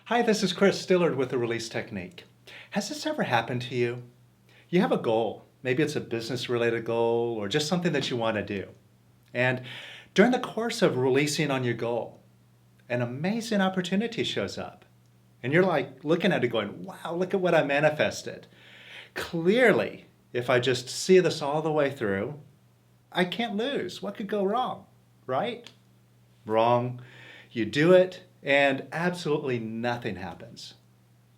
Hi, this is Chris Stillard with the Release Technique. Has this ever happened to you? You have a goal. Maybe it's a business related goal or just something that you want to do. And during the course of releasing on your goal, an amazing opportunity shows up. And you're like looking at it going, wow, look at what I manifested. Clearly, if I just see this all the way through, I can't lose. What could go wrong? Right? Wrong. You do it, and absolutely nothing happens.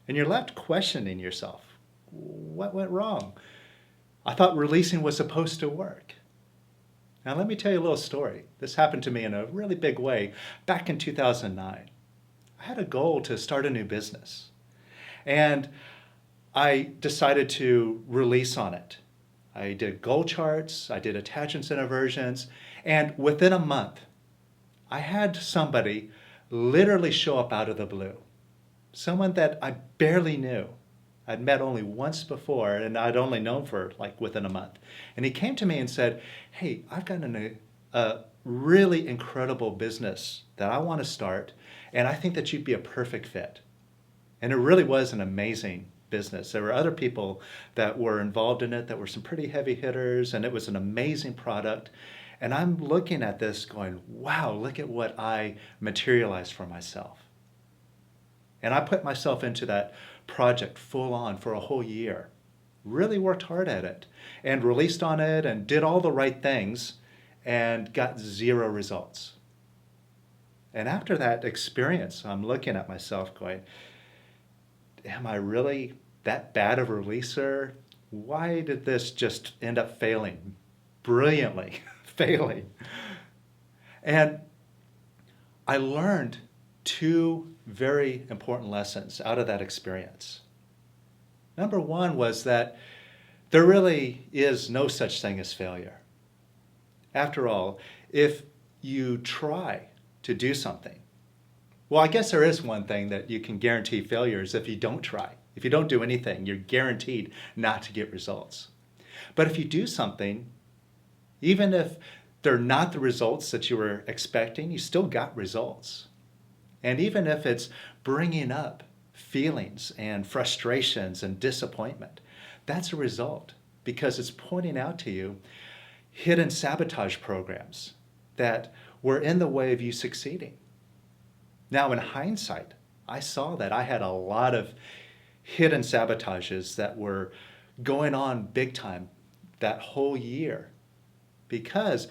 And you're left questioning yourself. What went wrong? I thought releasing was supposed to work. Now, let me tell you a little story. This happened to me in a really big way back in 2009. I had a goal to start a new business, and I decided to release on it. I did goal charts, I did attachments and aversions, and within a month, I had somebody literally show up out of the blue. Someone that I barely knew. I'd met only once before and I'd only known for like within a month. And he came to me and said, hey, I've got a really incredible business that I want to start and I think that you'd be a perfect fit. And it really was an amazing business. There were other people that were involved in it that were some pretty heavy hitters and it was an amazing product. And I'm looking at this going, wow, look at what I materialized for myself. And I put myself into that project full on for a whole year. Really worked hard at it and released on it and did all the right things and got zero results. And after that experience, I'm looking at myself going, am I really that bad of a releaser? Why did this just end up failing? Brilliantly failing. And I learned two very important lessons out of that experience. Number one was that there really is no such thing as failure. After all, if you try to do something, well, I guess there is one thing that you can guarantee failure is if you don't try. If you don't do anything, you're guaranteed not to get results. But if you do something, even if they're not the results that you were expecting, you still got results. And even if it's bringing up feelings and frustrations and disappointment, that's a result because it's pointing out to you hidden sabotage programs that were in the way of you succeeding. Now, in hindsight, I saw that I had a lot of hidden sabotages that were going on big time that whole year because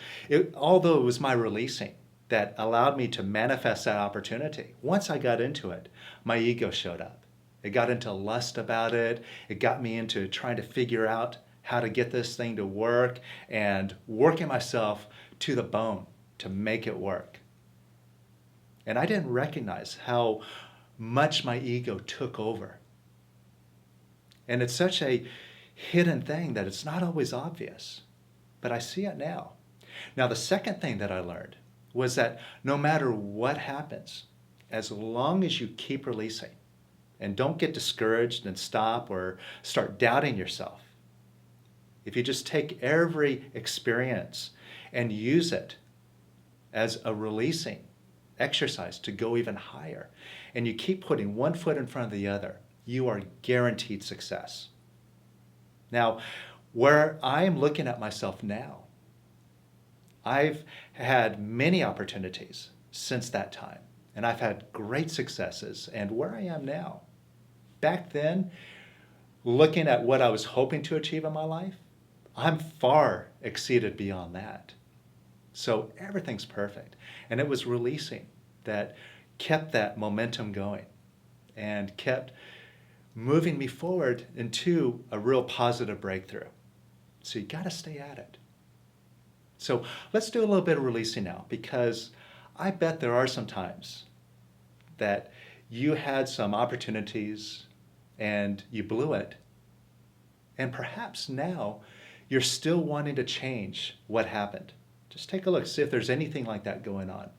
although it was my releasing that allowed me to manifest that opportunity, once I got into it, my ego showed up. It got into lust about it. It got me into trying to figure out how to get this thing to work and working myself to the bone to make it work. And I didn't recognize how much my ego took over. And it's such a hidden thing that it's not always obvious, but I see it now. Now, the second thing that I learned was that no matter what happens, as long as you keep releasing and don't get discouraged and stop or start doubting yourself, if you just take every experience and use it as a releasing exercise to go even higher, and you keep putting one foot in front of the other, you are guaranteed success. Now, where I am looking at myself now, I've had many opportunities since that time, and I've had great successes and where I am now. Back then, looking at what I was hoping to achieve in my life, I'm far exceeded beyond that. So everything's perfect. And it was releasing that kept that momentum going and kept moving me forward into a real positive breakthrough. So you got to stay at it. So let's do a little bit of releasing now because I bet there are some times that you had some opportunities and you blew it. And perhaps now you're still wanting to change what happened. Just take a look, see if there's anything like that going on.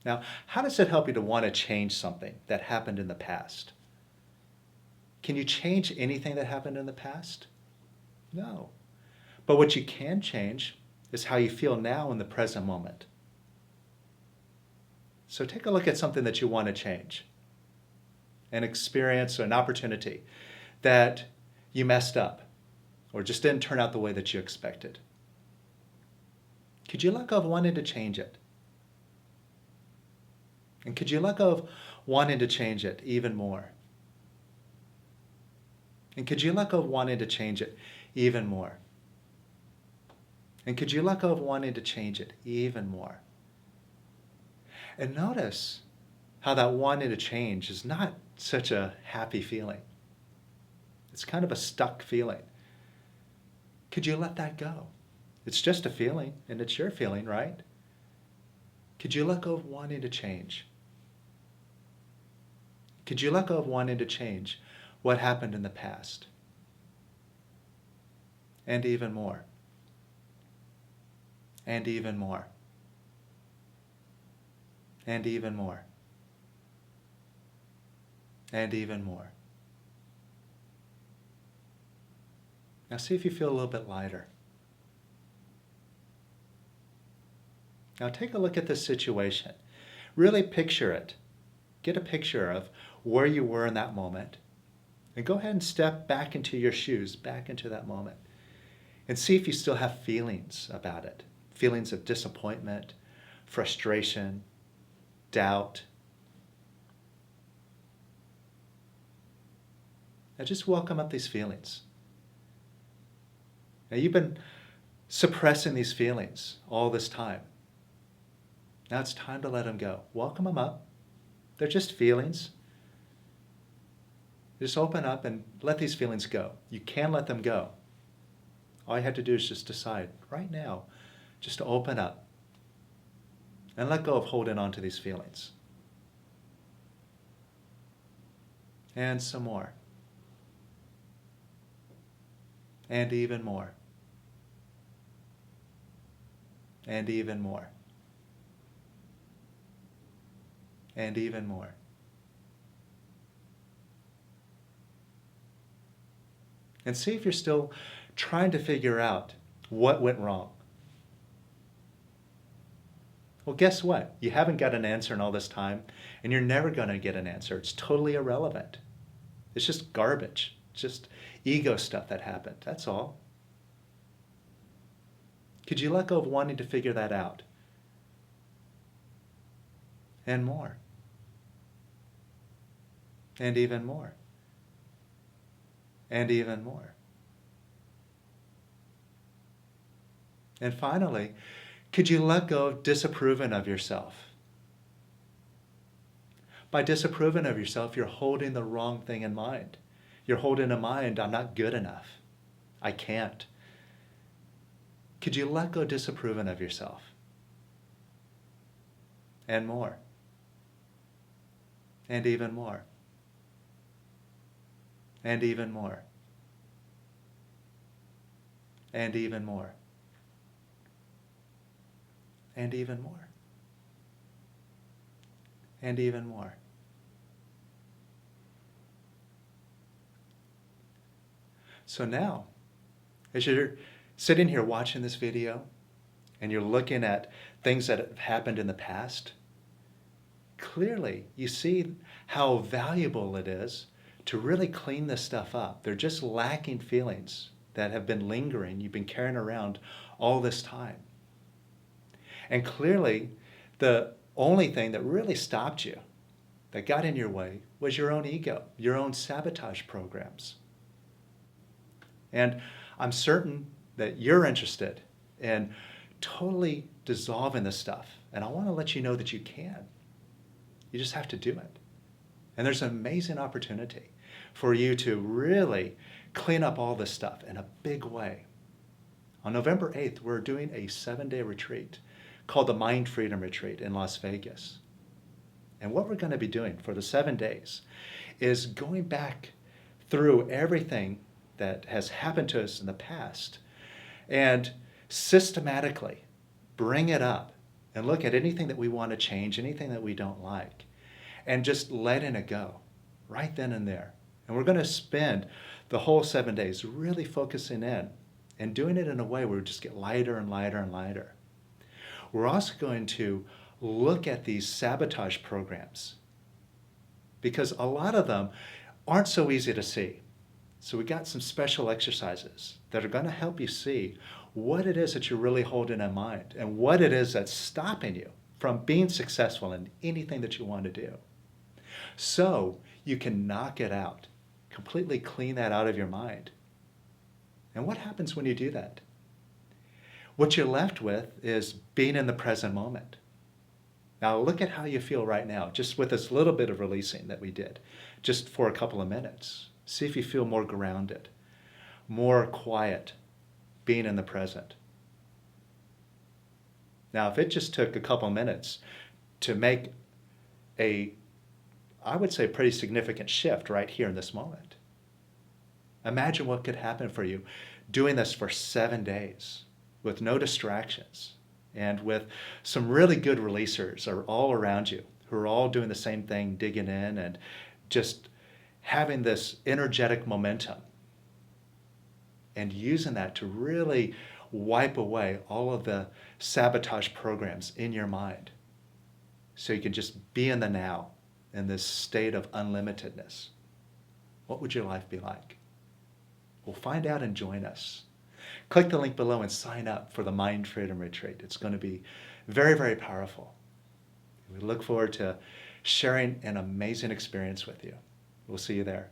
Now, how does it help you to want to change something that happened in the past? Can you change anything that happened in the past? No. But what you can change is how you feel now in the present moment. So take a look at something that you want to change. an experience or an opportunity that you messed up or just didn't turn out the way that you expected? Could you let go of wanting to change it? And could you let go of wanting to change it even more? And could you let go of wanting to change it even more? And could you let go of wanting to change it even more? And notice how that wanting to change is not such a happy feeling. It's kind of a stuck feeling. Could you let that go? It's just a feeling, and it's your feeling, right? Could you let go of wanting to change? Could you let go of wanting to change what happened in the past? And even more. And even more. And even more. And even more. Now see if you feel a little bit lighter. Now take a look at this situation. Really picture it. Get a picture of where you were in that moment. And go ahead and step back into your shoes, back into that moment. And see if you still have feelings about it. Feelings of disappointment, frustration, doubt. Now just welcome up these feelings. Now you've been suppressing these feelings all this time. Now it's time to let them go. Welcome them up. They're just feelings. Just open up and let these feelings go. You can let them go. All you have to do is just decide right now just to open up and let go of holding on to these feelings. And some more. And even more. And even more. And even more. And see if you're still trying to figure out what went wrong. Well, guess what? You haven't got an answer in all this time, and you're never going to get an answer. It's totally irrelevant. It's just garbage. It's just ego stuff that happened. That's all. Could you let go of wanting to figure that out? And more. And even more. And even more. And finally, could you let go of disapproving of yourself? By disapproving of yourself, you're holding the wrong thing in mind. You're holding in mind, I'm not good enough. I can't. Could you let go of disapproving of yourself? And more. And even more. And even more. And even more. And even more. And even more. So now, as you're sitting here watching this video and you're looking at things that have happened in the past, clearly you see how valuable it is to really clean this stuff up. They're just lacking feelings that have been lingering, you've been carrying around all this time. And clearly, the only thing that really stopped you, that got in your way, was your own ego, your own sabotage programs. And I'm certain that you're interested in totally dissolving this stuff. And I want to let you know that you can. You just have to do it. And there's an amazing opportunity for you to really clean up all this stuff in a big way. On November 8th, we're doing a 7-day retreat called the Mind Freedom Retreat in Las Vegas. And what we're going to be doing for the 7 days is going back through everything that has happened to us in the past and systematically bring it up and look at anything that we want to change, anything that we don't like, and just letting it go right then and there. And we're going to spend the whole 7 days really focusing in and doing it in a way where we just get lighter and lighter and lighter. We're also going to look at these sabotage programs because a lot of them aren't so easy to see. So we got some special exercises that are going to help you see what it is that you're really holding in mind and what it is that's stopping you from being successful in anything that you want to do. So you can knock it out, completely clean that out of your mind. And what happens when you do that? What you're left with is being in the present moment. Now look at how you feel right now, just with this little bit of releasing that we did, just for a couple of minutes. See if you feel more grounded, more quiet, being in the present. Now, if it just took a couple of minutes to make I would say, pretty significant shift right here in this moment. Imagine what could happen for you doing this for 7 days with no distractions and with some really good releasers are all around you who are all doing the same thing, digging in and just having this energetic momentum and using that to really wipe away all of the sabotage programs in your mind so you can just be in the now in this state of unlimitedness. What would your life be like? Well, find out and join us. Click the link below and sign up for the Mind Freedom Retreat. It's going to be very, very powerful. We look forward to sharing an amazing experience with you. We'll see you there.